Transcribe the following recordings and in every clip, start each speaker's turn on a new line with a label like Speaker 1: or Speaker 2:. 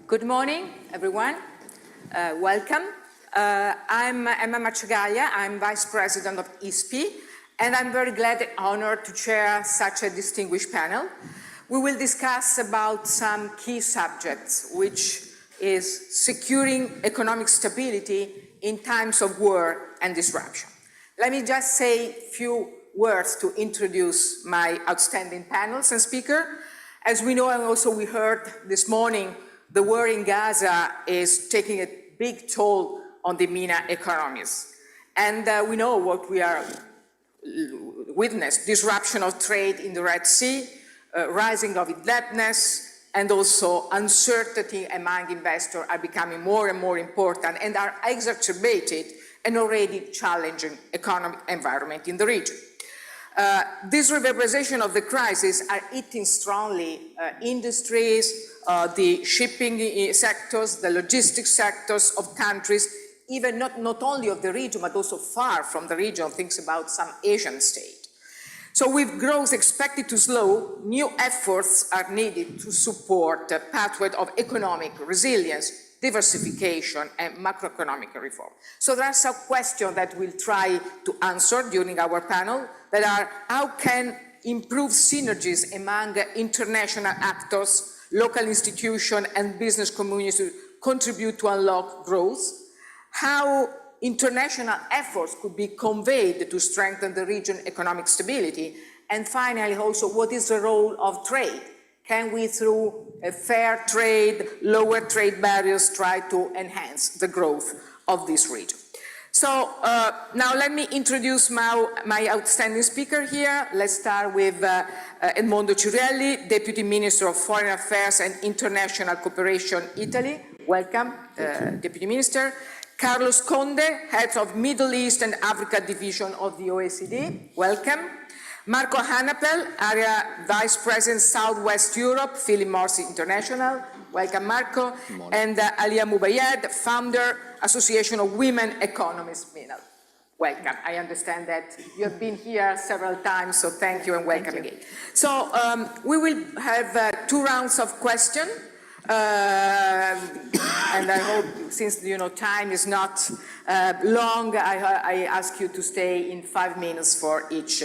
Speaker 1: Good morning, everyone. Welcome. I'm Emma Marcegaglia. I'm Vice President of ISPI, and I'm very glad and honored to chair such a distinguished panel. We will discuss about some key subjects, which is securing economic stability in times of war and disruption. Let me just say a few words to introduce my outstanding panels and speaker. As we know, and also we heard this morning, the war in Gaza is taking a big toll on the MENA economies. And we know what we are witness, disruption of trade in the Red Sea, rising of indebtedness, and also uncertainty among investors are becoming more and more important and are exacerbated an already challenging economic environment in the region. This reverberation of the crisis are hitting strongly industries, the shipping sectors, the logistics sectors of countries, even not only of the region, but also far from the region, thinks about some Asian state. So with growth expected to slow, new efforts are needed to support a pathway of economic resilience, diversification, and macroeconomic reform. So there are some questions that we'll try to answer during our panel that are, how can improve synergies among international actors, local institutions, and business communities to contribute to unlock growth? How international efforts could be conveyed to strengthen the region's economic stability? And finally, also, what is the role of trade? Can we, through a fair trade, lower trade barriers, try to enhance the growth of this region? So now let me introduce my outstanding speaker here. Let's start with Edmondo Cirielli, Deputy Minister of Foreign Affairs and International Cooperation, Italy. Welcome, Deputy Minister. Carlos Conde, Head of Middle East and Africa Division of the OECD. Welcome. Marco Hanapel, Area Vice President, Southwest Europe, Philip Morris International. Welcome, Marco. And Alia Mubayed, Founder, Association of Women Economists, MENA. Welcome. I understand that you have been here several times, so thank you and welcome again. So we will have 2 rounds of questions. And I hope, since time is not long, I ask you to stay in 5 minutes for each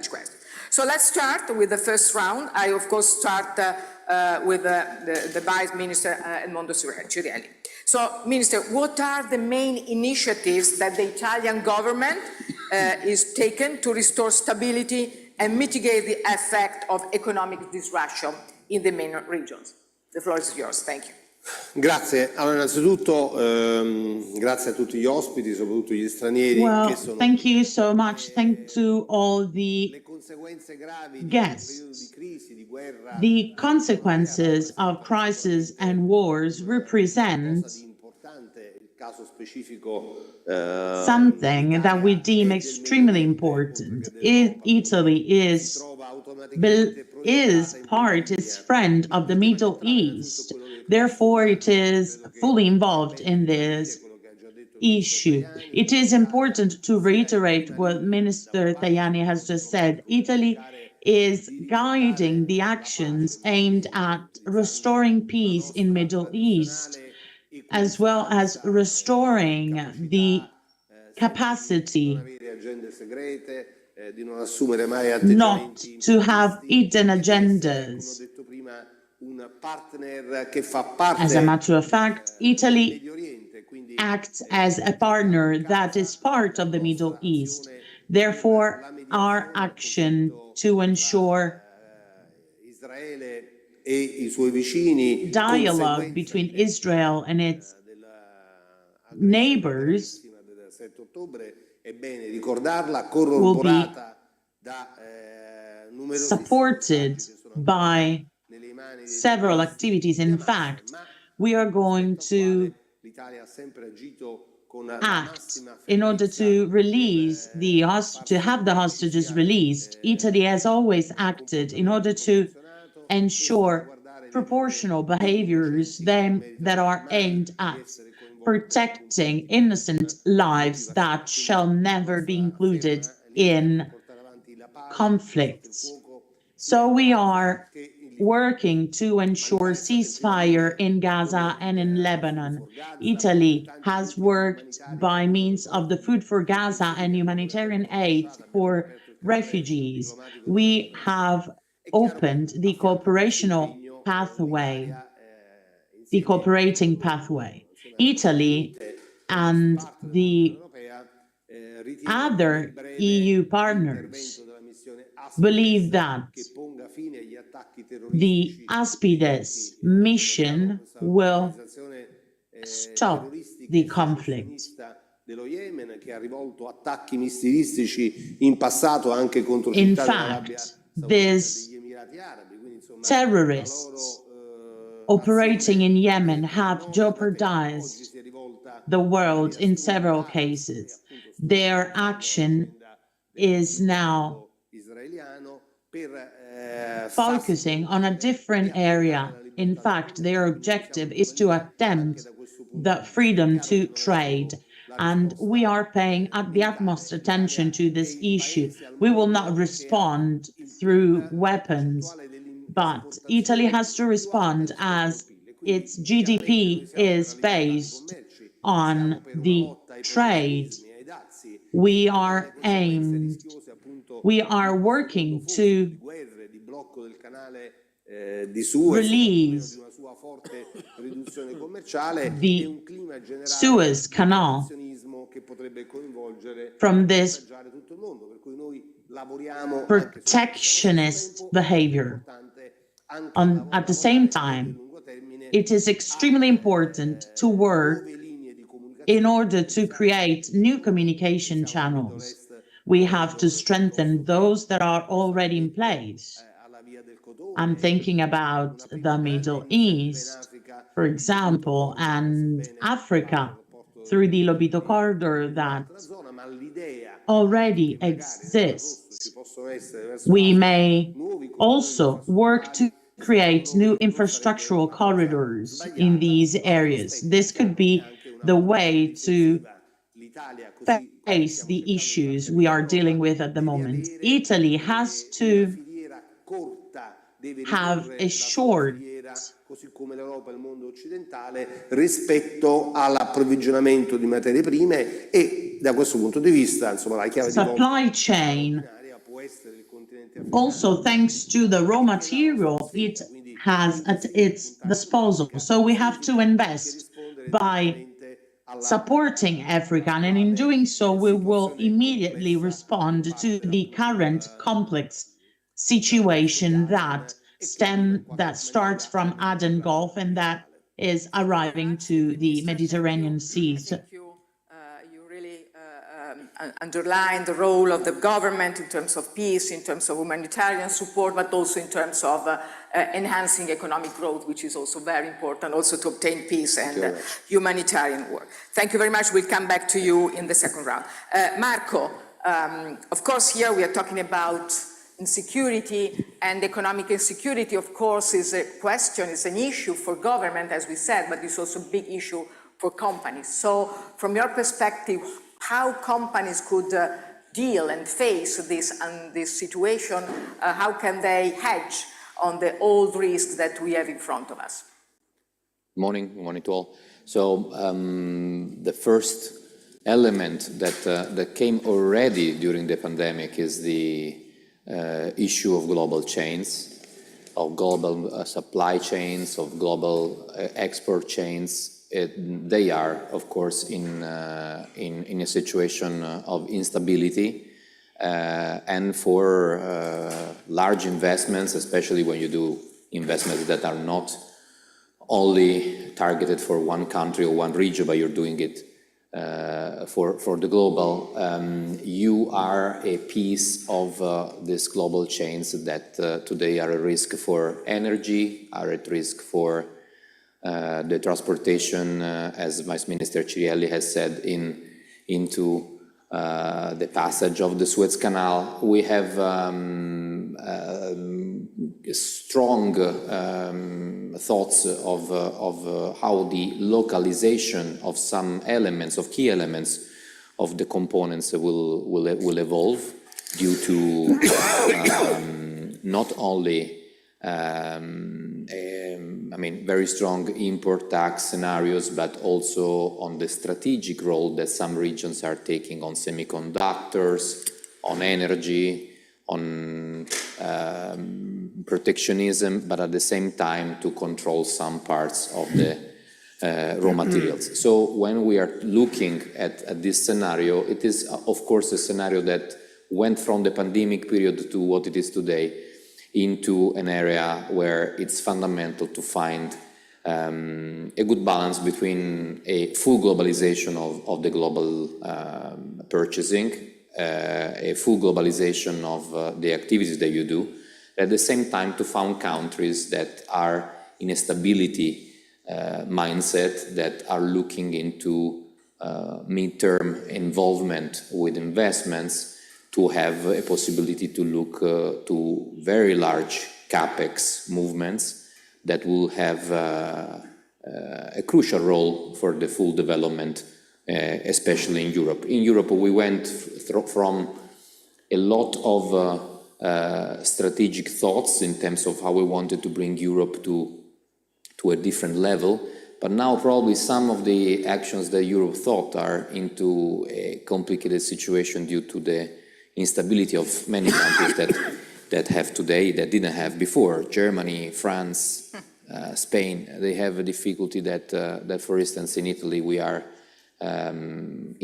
Speaker 1: question. So let's start with the first round. I, of course, start with the Vice Minister, Edmondo Cirielli. So, Minister, what are the main initiatives that the Italian government is taken to restore stability and mitigate the effect of economic disruption in the main regions? The floor is yours. Thank you.
Speaker 2: Grazie. Allora, innanzitutto, grazie a tutti gli ospiti, soprattutto gli stranieri.
Speaker 3: Well, thank you so much. Thank to all the guests. The consequences of crisis and wars represent something that we deem extremely important. Italy is friend of the Middle East. Therefore, it is fully involved in this issue. It is important to reiterate what Minister Tajani has just said. Italy is guiding the actions aimed at restoring peace in Middle East, as well as restoring the capacity not to have hidden agendas. As a matter of fact, Italy acts as a partner that is part of the Middle East. Therefore, our action to ensure dialogue between Israel and its neighbors will be supported by several activities. In fact, we are going to act in order to release to have the hostages released. Italy has always acted in order to ensure proportional behaviors that are aimed at protecting innocent lives that shall never be included in conflicts. So we are working to ensure ceasefire in Gaza and in Lebanon. Italy has worked by means of the Food for Gaza and humanitarian aid for refugees. We have opened the cooperational pathway, the cooperating pathway. Italy and the other EU partners believe that the Aspides mission will stop the conflict. In fact, these terrorists operating in Yemen have jeopardized the world in several cases. Their action is now focusing on a different area. In fact, their objective is to attempt the freedom to trade. And we are paying the utmost attention to this issue. We will not respond through weapons, but Italy has to respond as its GDP is based on the trade. We are working to release the Suez Canal from this protectionist behavior. At the same time, it is extremely important to work in order to create new communication channels. We have to strengthen those that are already in place. I'm thinking about the Middle East, for example, and Africa through the Lobito corridor that already exists. We may also work to create new infrastructural corridors in these areas. This could be the way to face the issues we are dealing with at the moment. Italy has to have a short
Speaker 2: rispetto all'approvvigionamento di materie prime e da questo punto di vista, insomma, la chiave
Speaker 3: supply chain. Also, thanks to the raw material it has at its disposal. So we have to invest by supporting Africa, and in doing so, we will immediately respond to the current complex situation that starts from Aden Gulf and that is arriving to the Mediterranean Sea.
Speaker 1: You really underline the role of the government in terms of peace, in terms of humanitarian support, but also in terms of enhancing economic growth, which is also very important, also to obtain peace and humanitarian work. Thank you very much. We'll come back to you in the second round. Marco, of course, here we are talking about insecurity, and economic insecurity, of course, is a question, is an issue for government, as we said, but it's also a big issue for companies. So from your perspective, how companies could deal and face this situation, how can they hedge on the old risks that we have in front of us?
Speaker 4: Morning to all. So the first element that came already during the pandemic is the issue of global chains, of global supply chains, of global export chains. They are, of course, in a situation of instability, and for large investments, especially when you do investments that are not only targeted for one country or one region, but you're doing it for the global, you are a piece of these global chains that today are a risk for energy, are at risk for the transportation, as Vice Minister Cirielli has said, into the passage of the Suez Canal. We have strong thoughts of how the localization of some elements, of key elements of the components will evolve due to not only I mean, very strong import tax scenarios, but also on the strategic role that some regions are taking on semiconductors, on energy, on protectionism, but at the same time to control some parts of the raw materials. So when we are looking at this scenario, it is of course a scenario that went from the pandemic period to what it is today into an area where it's fundamental to find a good balance between a full globalization of the global purchasing, a full globalization of the activities that you do, at the same time to found countries that are in a stability mindset, that are looking into mid-term involvement with investments, to have a possibility to look to very large capex movements that will have a crucial role for the full development, especially in Europe. In Europe, we went from a lot of strategic thoughts in terms of how we wanted to bring Europe to a different level, but now probably some of the actions that Europe thought are into a complicated situation due to the instability of many countries that have today, that didn't have before. Germany, France, Spain, they have a difficulty that for instance, in Italy, we are, in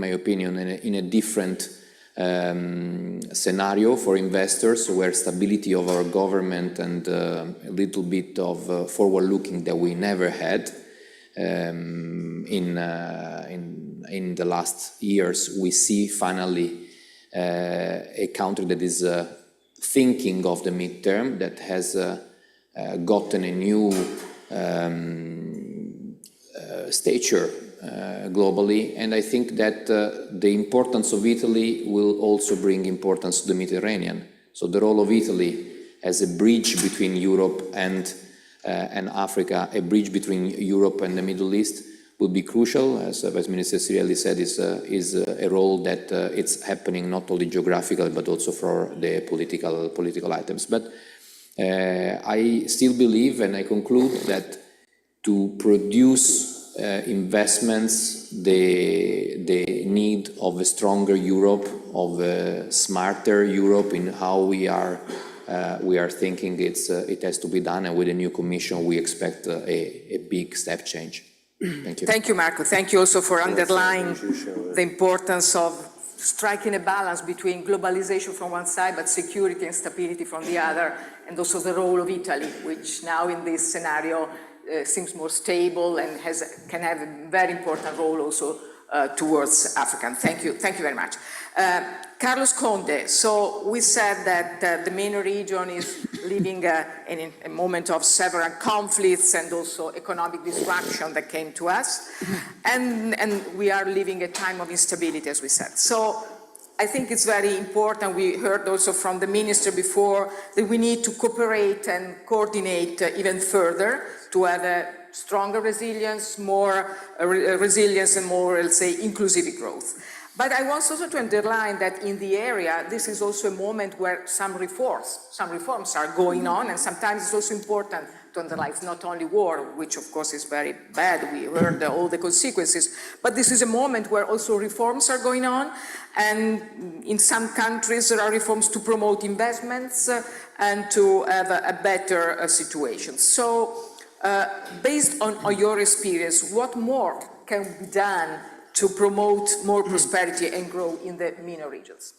Speaker 4: my opinion, in a different scenario for investors, where stability of our government and a little bit of forward-looking that we never had in the last years. We see finally a country that is thinking of the midterm, that has gotten a new stature globally, and I think that the importance of Italy will also bring importance to the Mediterranean. So the role of Italy as a bridge between Europe and Africa, a bridge between Europe and the Middle East, will be crucial. As Vice Minister Sirielli said, is a role that it's happening not only geographically but also for the political items. But I still believe, and I conclude, that to produce investments, the need of a stronger Europe, of a smarter Europe in how we are thinking, it has to be done, and with the new Commission we expect a big step change. Thank you.
Speaker 1: Thank you, Marco. Thank you also for underlying the importance of striking a balance between globalization from one side, but security and stability from the other, and also the role of Italy, which now in this scenario seems more stable and can have a very important role also towards Africa. Thank you very much. Carlos Conde, so we said that the MENA region is living in a moment of several conflicts and also economic disruption that came to us, and we are living a time of instability, as we said. So I think it's very important, we heard also from the Minister before, that we need to cooperate and coordinate even further to have a stronger resilience, more resilience and more, let's say, inclusive growth. But I want also to underline that in the area, this is also a moment where some reforms are going on, and sometimes it's also important to underline it's not only war, which of course is very bad, we heard all the consequences, but this is a moment where also reforms are going on, and in some countries there are reforms to promote investments and to have a better situation. So, based on your experience, what more can be done to promote more prosperity and grow in the MENA regions?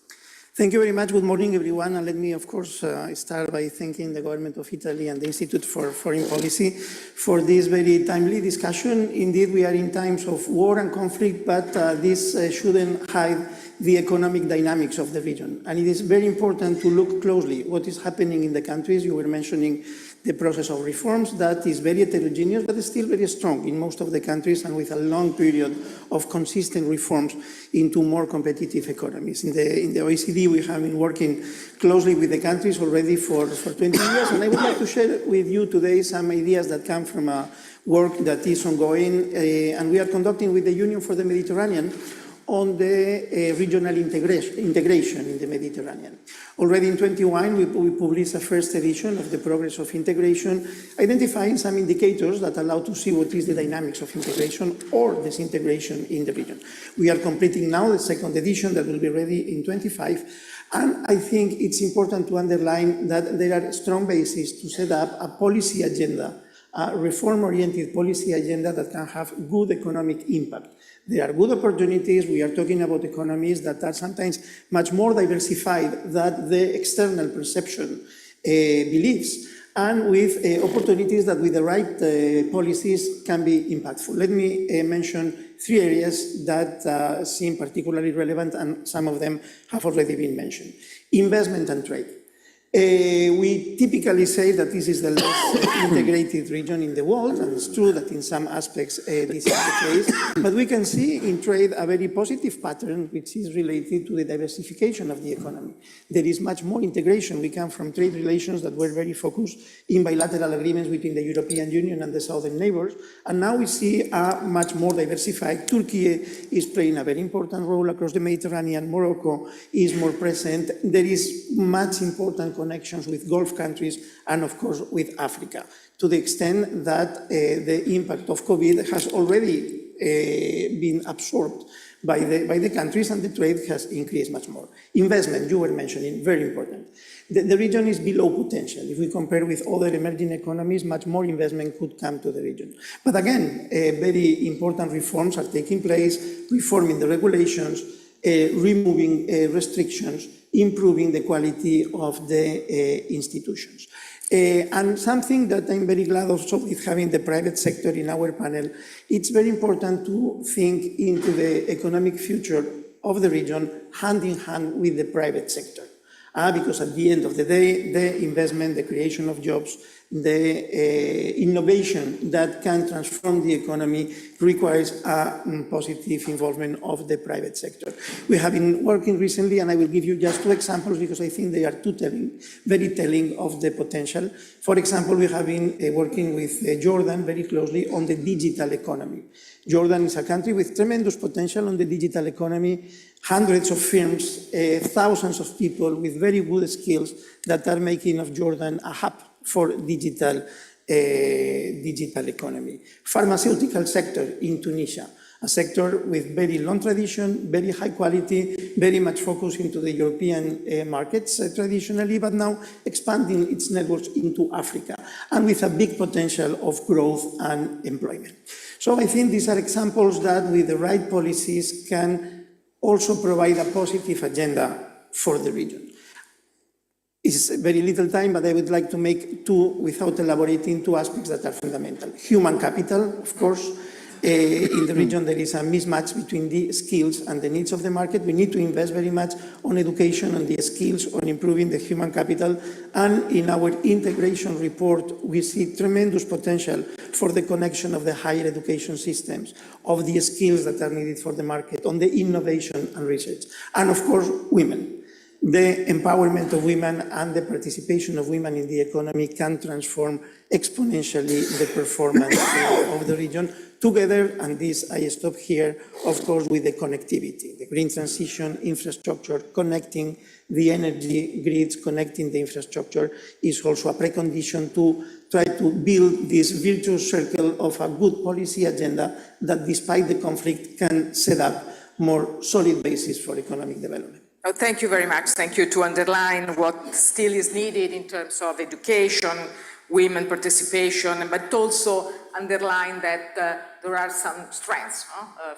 Speaker 5: Thank you very much. Good morning, everyone. And let me, of course, start by thanking the government of Italy and the Institute for Foreign Policy for this very timely discussion. Indeed, we are in times of war and conflict, but this shouldn't hide the economic dynamics of the region. And it is very important to look closely what is happening in the countries. You were mentioning the process of reforms that is very heterogeneous, but is still very strong in most of the countries, and with a long period of consistent reforms into more competitive economies. In the OECD, we have been working closely with the countries already for 20 years, and I would like to share with you today some ideas that come from work that is ongoing, and we are conducting with the Union for the Mediterranean on the regional integration in the Mediterranean. Already in 2021, we published a first edition of the progress of integration, identifying some indicators that allow to see what is the dynamics of integration or disintegration in the region. We are completing now the second edition that will be ready in 25, and I think it's important to underline that there are strong bases to set up a policy agenda, a reform-oriented policy agenda that can have good economic impact. There are good opportunities. We are talking about economies that are sometimes much more diversified than the external perception believes, and with opportunities that with the right policies can be impactful. Let me mention 3 areas that seem particularly relevant, and some of them have already been mentioned. Investment and trade. We typically say that this is the less integrated region in the world, and it's true that in some aspects this is the case, but we can see in trade a very positive pattern which is related to the diversification of the economy. There is much more integration. We come from trade relations that were very focused in bilateral agreements between the European Union and the southern neighbors, and now we see a much more diversified. Turkey is playing a very important role across the Mediterranean. Morocco is more present. There is much important connections with Gulf countries and, of course, with Africa, to the extent that the impact of COVID has already been absorbed by the countries, and the trade has increased much more. Investment, you were mentioning, very important. The region is below potential. If we compare with other emerging economies, much more investment could come to the region. But again, very important reforms are taking place, reforming the regulations, removing restrictions, improving the quality of the institutions. And something that I'm very glad also with having the private sector in our panel, it's very important to think into the economic future of the region hand in hand with the private sector. Because at the end of the day, the investment, the creation of jobs, the innovation that can transform the economy requires a positive involvement of the private sector. We have been working recently, and I will give you just 2 examples because I think they are very telling of the potential. For example, we have been working with Jordan very closely on the digital economy. Jordan is a country with tremendous potential on the digital economy, hundreds of firms, thousands of people with very good skills that are making of Jordan a hub for digital economy. Pharmaceutical sector in Tunisia, a sector with very long tradition, very high quality, very much focused into the European markets traditionally, but now expanding its networks into Africa, and with a big potential of growth and employment. So I think these are examples that with the right policies can also provide a positive agenda for the region. It's very little time, but I would like to make 2, without elaborating, 2 aspects that are fundamental. Human capital, of course. In the region, there is a mismatch between the skills and the needs of the market. We need to invest very much on education, on the skills, on improving the human capital. And in our integration report, we see tremendous potential for the connection of the higher education systems, of the skills that are needed for the market, on the innovation and research. And of course, women. The empowerment of women and the participation of women in the economy can transform exponentially the performance of the region. Together, and this I stop here, of course, with the connectivity, the green transition, infrastructure, connecting the energy grids, connecting the infrastructure is also a precondition to try to build this virtuous circle of a good policy agenda that, despite the conflict, can set up more solid basis for economic development.
Speaker 1: Oh, thank you very much. Thank you to underline what still is needed in terms of education, women participation, but also underline that there are some strengths,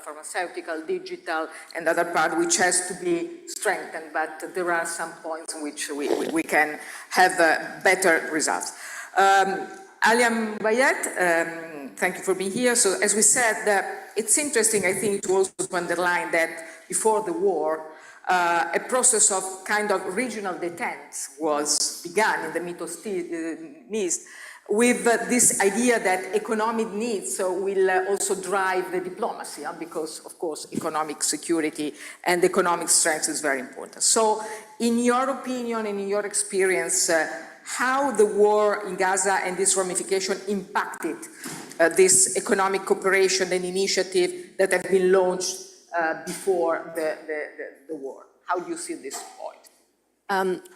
Speaker 1: pharmaceutical, digital, and other part which has to be strengthened, but there are some points in which we can have better results. Aliam Bayat, thank you for being here. So as we said, it's interesting, I think, to also underline that before the war, a process of kind of regional detente was begun in the Middle East with this idea that economic needs will also drive the diplomacy, because, of course, economic security and economic strength is very important. So, in your opinion and in your experience, how the war in Gaza and this ramification impacted this economic cooperation and initiative that have been launched before the war. How do you see this point?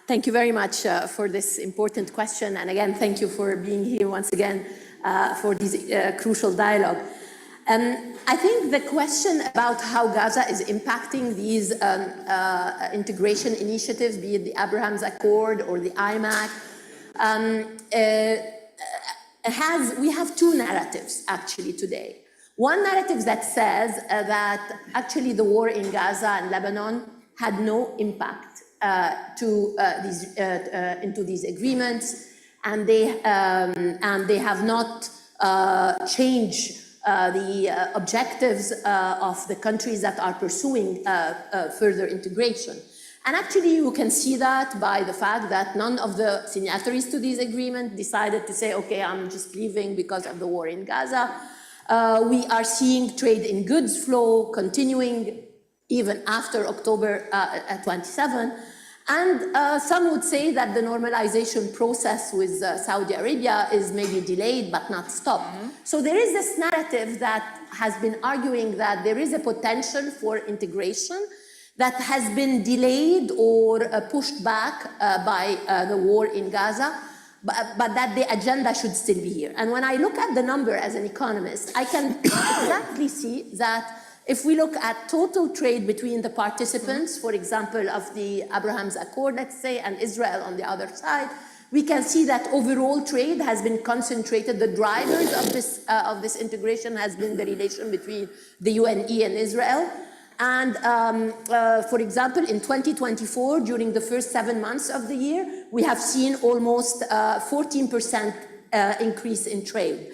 Speaker 6: Thank you very much for this important question. And again, thank you for being here once again for this crucial dialogue. I think the question about how Gaza is impacting these integration initiatives, be it the Abraham's Accord or the IMAC, we have two narratives actually today. One narrative that says that actually the war in Gaza and Lebanon had no impact into these agreements, and they have not changed the objectives of the countries that are pursuing further integration. And actually, you can see that by the fact that none of the signatories to this agreement decided to say, okay, I'm just leaving because of the war in Gaza. We are seeing trade in goods flow continuing even after October 27. And some would say that the normalization process with Saudi Arabia is maybe delayed but not stopped. Mm-hmm. So there is this narrative that has been arguing that there is a potential for integration that has been delayed or pushed back by the war in Gaza, but that the agenda should still be here. And when I look at the number as an economist, I can exactly see that if we look at total trade between the participants, for example, of the Abraham's Accord, let's say, and Israel on the other side, we can see that overall trade has been concentrated. The drivers of this integration has been the relation between the UNE and Israel. And for example, in 2024, during the first 7 months of the year, we have seen almost 14% increase in trade.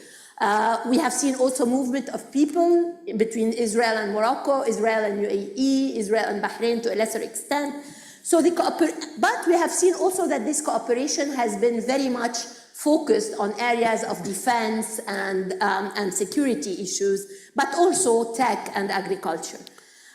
Speaker 6: We have seen also movement of people between Israel and Morocco, Israel and UAE, Israel and Bahrain to a lesser extent. So but we have seen also that this cooperation has been very much focused on areas of defense and security issues, but also tech and agriculture.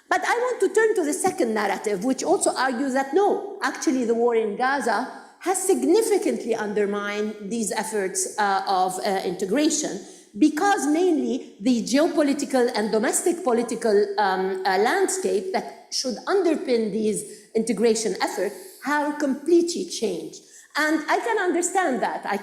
Speaker 6: But I want to turn to the second narrative, which also argues that no, actually the war in Gaza has significantly undermined these efforts of integration, because mainly the geopolitical and domestic political landscape that should underpin these integration efforts have completely changed. And I can understand that. I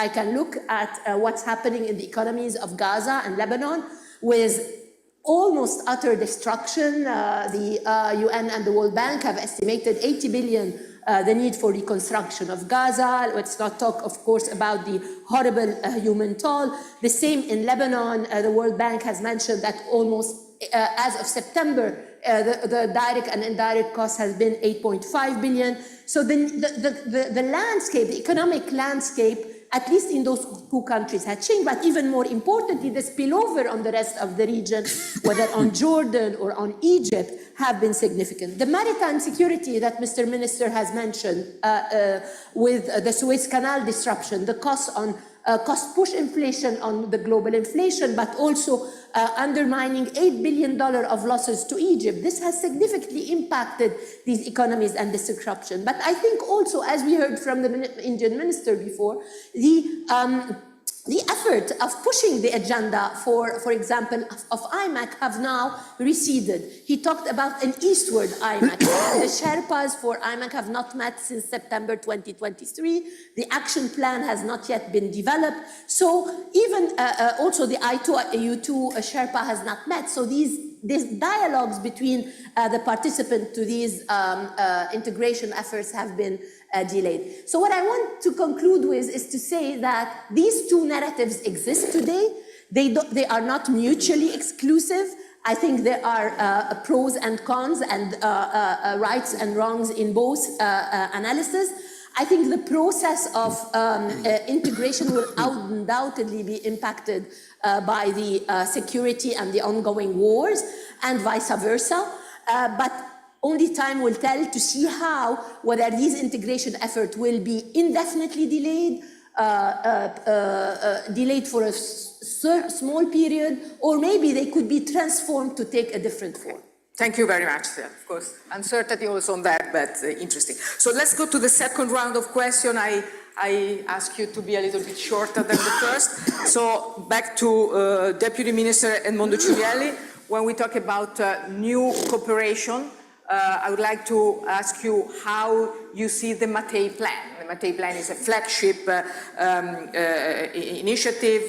Speaker 6: can look at what's happening in the economies of Gaza and Lebanon with almost utter destruction. The UN and the World Bank have estimated 80 billion the need for reconstruction of Gaza. Let's not talk, of course, about the horrible human toll. The same in Lebanon. The World Bank has mentioned that almost as of September, the direct and indirect cost has been 8.5 billion. So the landscape, the economic landscape, at least in those two countries, had changed. But even more importantly, the spillover on the rest of the region, whether on Jordan or on Egypt, have been significant. The maritime security that Mr. Minister has mentioned with the Suez Canal disruption, the cost push inflation on the global inflation, but also undermining $8 billion of losses to Egypt. This has significantly impacted these economies and this disruption. But I think also, as we heard from the Indian minister before, the effort of pushing the agenda for example, of IMAC have now receded. He talked about an eastward IMAC. The Sherpas for IMAC have not met since September 2023. The action plan has not yet been developed. So even also the I2U2 Sherpa has not met. So these dialogues between the participants to these integration efforts have been delayed. So what I want to conclude with is to say that these two narratives exist today. They are not mutually exclusive. I think there are pros and cons and rights and wrongs in both analysis. I think the process of integration will undoubtedly be impacted by the security and the ongoing wars, and vice versa. But only time will tell to see whether these integration efforts will be indefinitely delayed, delayed for a small period, or maybe they could be transformed to take a different form.
Speaker 1: Thank you very much. Of course, uncertainty also on that, but interesting. So let's go to the second round of questions. I ask you to be a little bit shorter than the first. So back to Deputy Minister Edmondo Cirielli. when we talk about new cooperation, I would like to ask you how you see the Mattei Plan. The Mattei Plan is a flagship initiative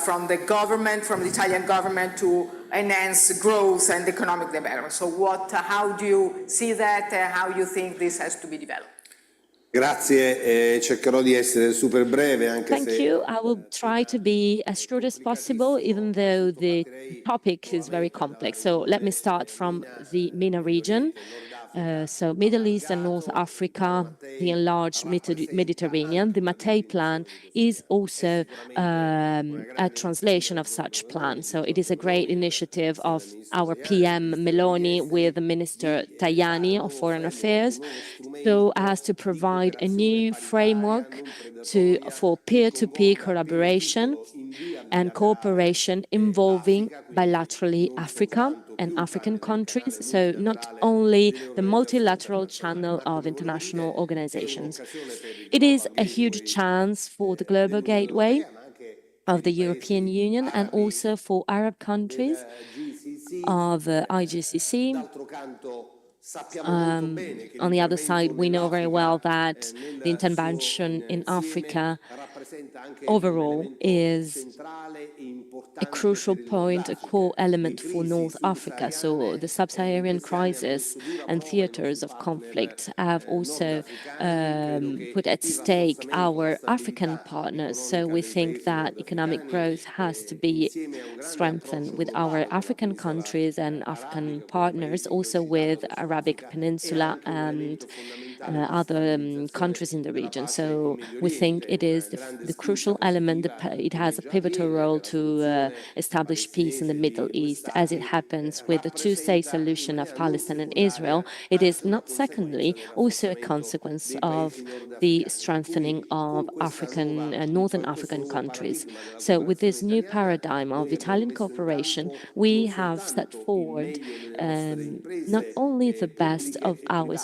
Speaker 1: from the government, from the Italian government, to enhance growth and economic development. So how do you see that? How you think this has to be developed?
Speaker 2: Grazie, cercherò di essere super breve anche
Speaker 7: Thank
Speaker 2: se...
Speaker 7: you. I will try to be as short as possible, even though the topic is very complex. So let me start from the MENA region. So Middle East and North Africa, the enlarged Mediterranean. The Mattei Plan is also a translation of such plan. So it is a great initiative of our PM Meloni with Minister Tajani of Foreign Affairs, so as to provide a new framework for peer-to-peer collaboration and cooperation involving bilaterally Africa and African countries, so not only the multilateral channel of international organizations. It is a huge chance for the global gateway of the European Union and also for Arab countries of IGCC. On the other side, we know very well that the intervention in Africa overall is a crucial point, a core element for North Africa. So the sub-Saharan crisis and theaters of conflict have also put at stake our African partners. So we think that economic growth has to be strengthened with our African countries and African partners, also with Arabic Peninsula and other countries in the region. So we think it is the crucial element. It has a pivotal role to establish peace in the Middle East, as it happens with the two-state solution of Palestine and Israel. It is not, secondly, also a consequence of the strengthening of Northern African countries. So with this new paradigm of Italian cooperation, we have set forward not only the best of our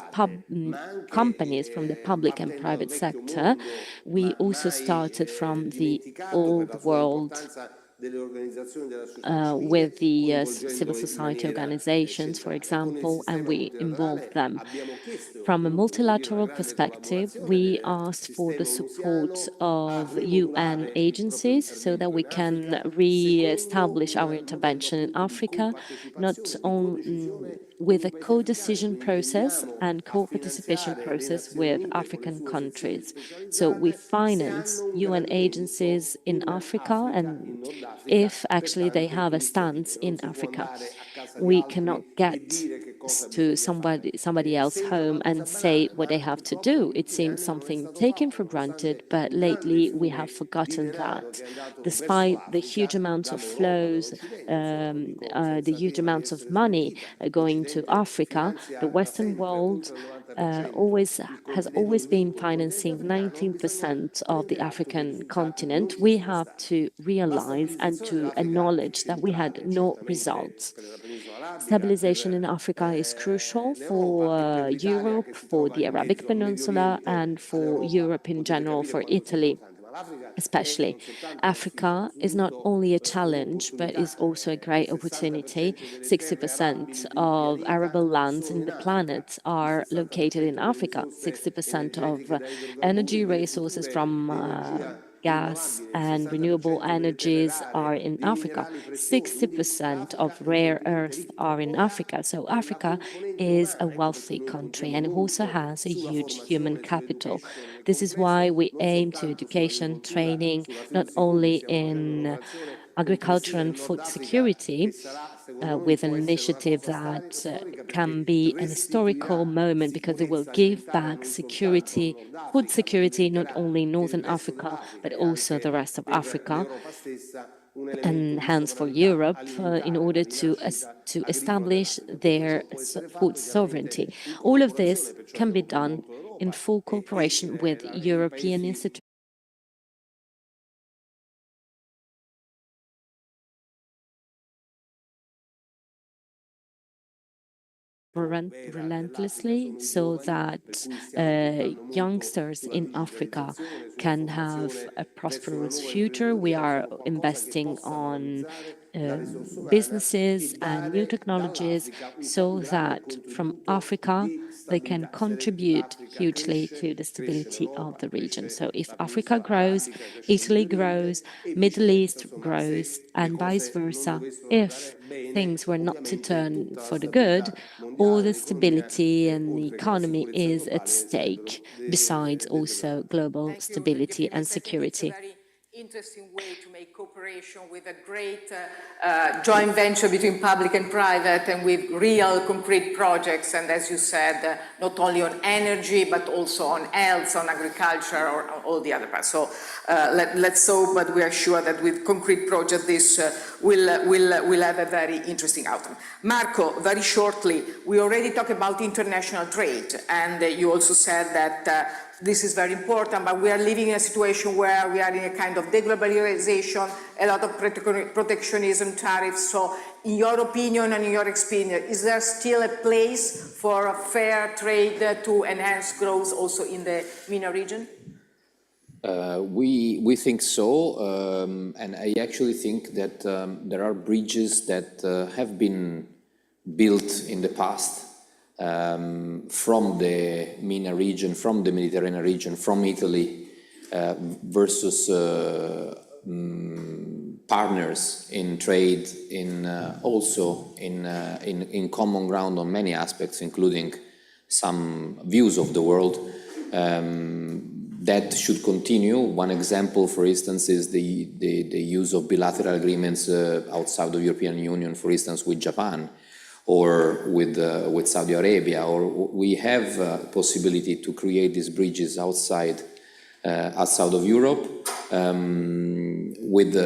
Speaker 7: companies from the public and private sector, we also started from the old world with the civil society organizations, for example, and we involved them. From a multilateral perspective, we asked for the support of UN agencies so that we can re-establish our intervention in Africa, not only with a co-decision process and co-participation process with African countries. So we finance UN agencies in Africa, and if actually they have a stance in Africa, we cannot get to somebody else home and say what they have to do. It seems something taken for granted, but lately we have forgotten that. Despite the huge amounts of flows, the huge amounts of money going to Africa, the Western world has always been financing 19% of the African continent. We have to realize and to acknowledge that we had no results. Stabilization in Africa is crucial for Europe, for the Arabic Peninsula, and for Europe in general, for Italy especially. Africa is not only a challenge, but is also a great opportunity. 60% of arable lands in the planet are located in Africa. 60% of energy resources from gas and renewable energies are in Africa. 60% of rare earths are in Africa. So Africa is a wealthy country and it also has a huge human capital. This is why we aim to education, training, not only in agriculture and food security, with an initiative that can be an historical moment because it will give back security, food security, not only in Northern Africa, but also the rest of Africa, and hence for Europe, in order to establish their food sovereignty. All of this can be done in full cooperation with European institutions. Relentlessly, so that youngsters in Africa can have a prosperous future. We are investing on businesses and new technologies so that from Africa they can contribute hugely to the stability of the region. So if Africa grows, Italy grows, Middle East grows, and vice versa. If things were not to turn for the good, all the stability and the economy is at stake, besides also global stability and security.
Speaker 1: Interesting way to make cooperation with a great joint venture between public and private and with real concrete projects, and as you said, not only on energy but also on health, on agriculture, or on all the other parts. So let's hope, but we are sure that with concrete projects this will have a very interesting outcome. Marco, very shortly, we already talked about international trade, and you also said that this is very important, but we are living in a situation where we are in a kind of deglobalization, a lot of protectionism, tariffs. So in your opinion and in your experience, is there still a place for fair trade to enhance growth also in the MENA region?
Speaker 4: We think so, and I actually think that there are bridges that have been built in the past from the MENA region, from the Mediterranean region, from Italy, versus partners in trade, also in common ground on many aspects, including some views of the world. That should continue. One example, for instance, is the use of bilateral agreements outside the European Union, for instance, with Japan, or with Saudi Arabia, or we have possibility to create these bridges outside of Europe, with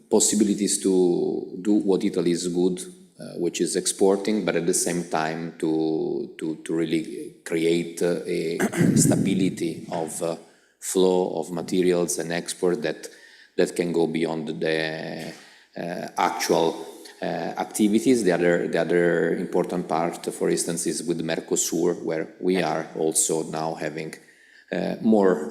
Speaker 4: possibilities to do what Italy is good, which is exporting, but at the same time to really create a stability of flow of materials and export that can go beyond the actual activities. The other important part, for instance, is with Mercosur, where we are also now having more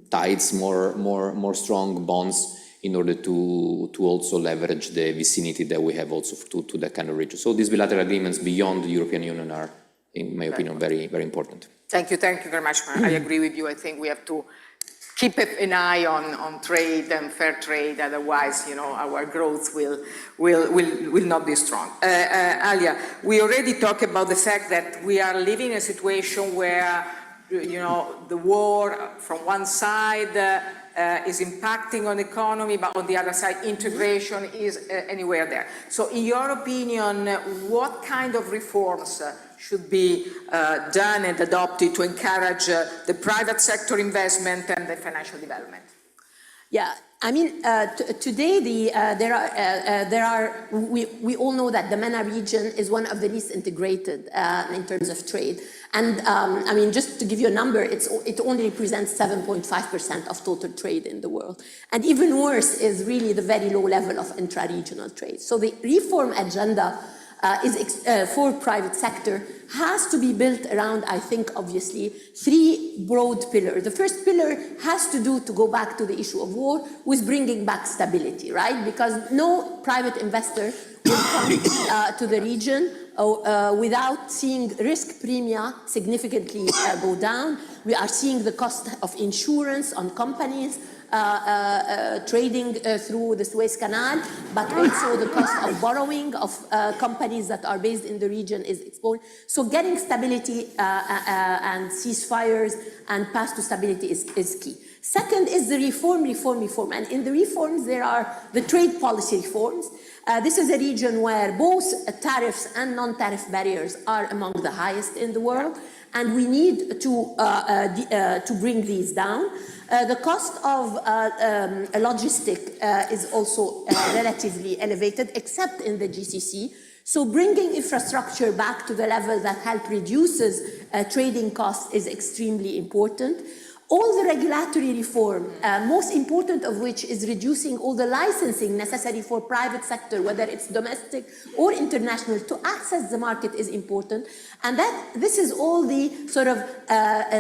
Speaker 4: ties, more strong bonds in order to also leverage the vicinity that we have also to that kind of region. So these bilateral agreements beyond the European Union are, in my opinion, very, very important.
Speaker 1: Thank you very much. I agree with you. I think we have to keep an eye on trade and fair trade, otherwise, our growth will not be strong. Alia, we already talked about the fact that we are living in a situation where, the war from one side is impacting on the economy, but on the other side, integration is anywhere there. So in your opinion, what kind of reforms should be done and adopted to encourage the private sector investment and the financial development?
Speaker 6: Yeah, I mean, today we all know that the MENA region is one of the least integrated in terms of trade. And I mean, just to give you a number, it only represents 7.5% of total trade in the world. And even worse is really the very low level of intra-regional trade. So the reform agenda for private sector has to be built around, I think, obviously, three broad pillars. The first pillar has to do, to go back to the issue of war, with bringing back stability, right? Because no private investor will come to the region without seeing risk premia significantly go down. We are seeing the cost of insurance on companies trading through the Suez Canal, but also the cost of borrowing of companies that are based in the region is exposed. So getting stability and ceasefires and path to stability is key. Second is the reform. And in the reforms, there are the trade policy reforms. This is a region where both tariffs and non-tariff barriers are among the highest in the world, and we need to bring these down. The cost of logistic is also relatively elevated, except in the GCC. So bringing infrastructure back to the level that help reduces trading costs is extremely important. all the regulatory reform, most important of which is reducing all the licensing necessary for private sector, whether it's domestic or international, to access the market is important. And this is all the sort of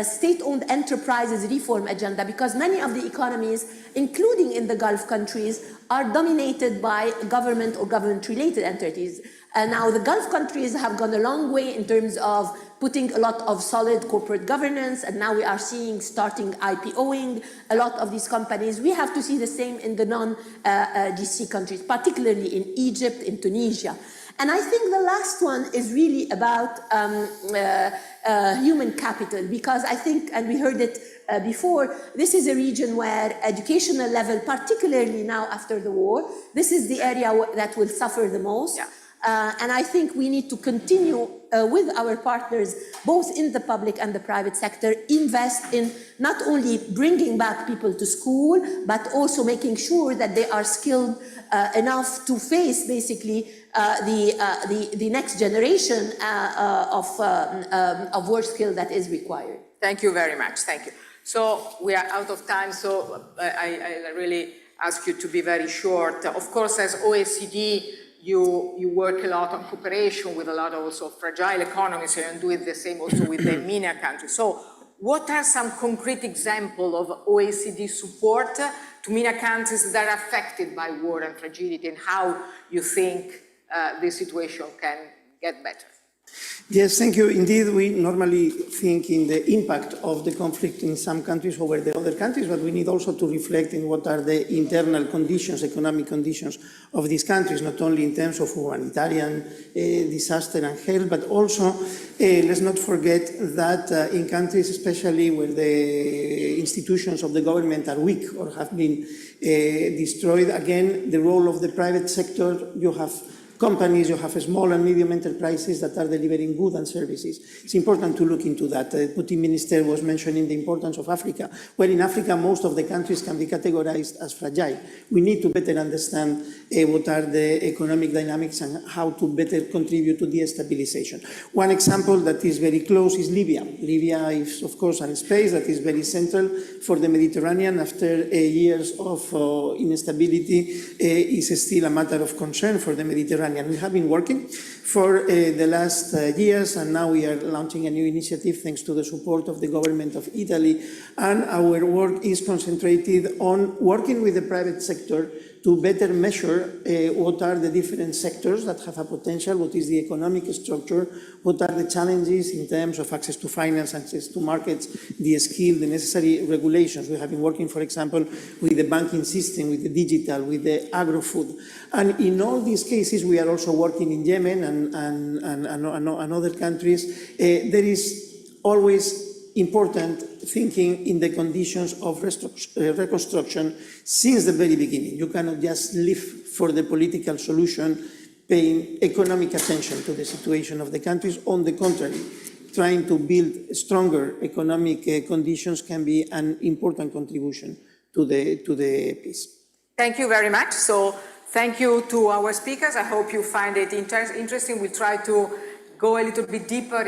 Speaker 6: state-owned enterprises reform agenda, because many of the economies, including in the Gulf countries, are dominated by government or government-related entities. Now, the Gulf countries have gone a long way in terms of putting a lot of solid corporate governance, and now we are seeing starting IPOing a lot of these companies. We have to see the same in the non-GC countries, particularly in Egypt, in Tunisia. And I think the last one is really about human capital, because I think, and we heard it before, this is a region where educational level, particularly now after the war, this is the area that will suffer the most.
Speaker 1: Yeah.
Speaker 6: And I think we need to continue with our partners, both in the public and the private sector, invest in not only bringing back people to school, but also making sure that they are skilled enough to face basically the next generation of work skill that is required.
Speaker 1: Thank you very much. Thank you. So we are out of time, so I really ask you to be very short. Of course, as OECD, you work a lot on cooperation with a lot of also fragile economies, and do it the same also with the MENA countries. So what are some concrete examples of OECD support to MENA countries that are affected by war and fragility, and how you think this situation can get better?
Speaker 5: Yes, thank you. Indeed, we normally think in the impact of the conflict in some countries over the other countries, but we need also to reflect in what are the internal conditions, economic conditions of these countries, not only in terms of humanitarian disaster and health, but also, let's not forget that in countries, especially where the institutions of the government are weak or have been destroyed, again, the role of the private sector, you have companies, you have small and medium enterprises that are delivering goods and services. It's important to look into that. The Putin minister was mentioning the importance of Africa, where in Africa most of the countries can be categorized as fragile. We need to better understand what are the economic dynamics and how to better contribute to destabilization. One example that is very close is Libya. Libya is, of course, a space that is very central for the Mediterranean. After years of instability, is still a matter of concern for the Mediterranean. We have been working for the last years, and now we are launching a new initiative thanks to the support of the government of Italy. And our work is concentrated on working with the private sector to better measure what are the different sectors that have a potential, what is the economic structure, what are the challenges in terms of access to finance, access to markets, the skill, the necessary regulations. We have been working, for example, with the banking system, with the digital, with the agro-food. And in all these cases, we are also working in Yemen and other countries. There is always important thinking in the conditions of reconstruction since the very beginning. You cannot just live for the political solution, paying economic attention to the situation of the countries. On the contrary, trying to build stronger economic conditions can be an important contribution to the peace.
Speaker 1: Thank you very much. So thank you to our speakers. I hope you find it interesting. We'll try to go a little bit deeper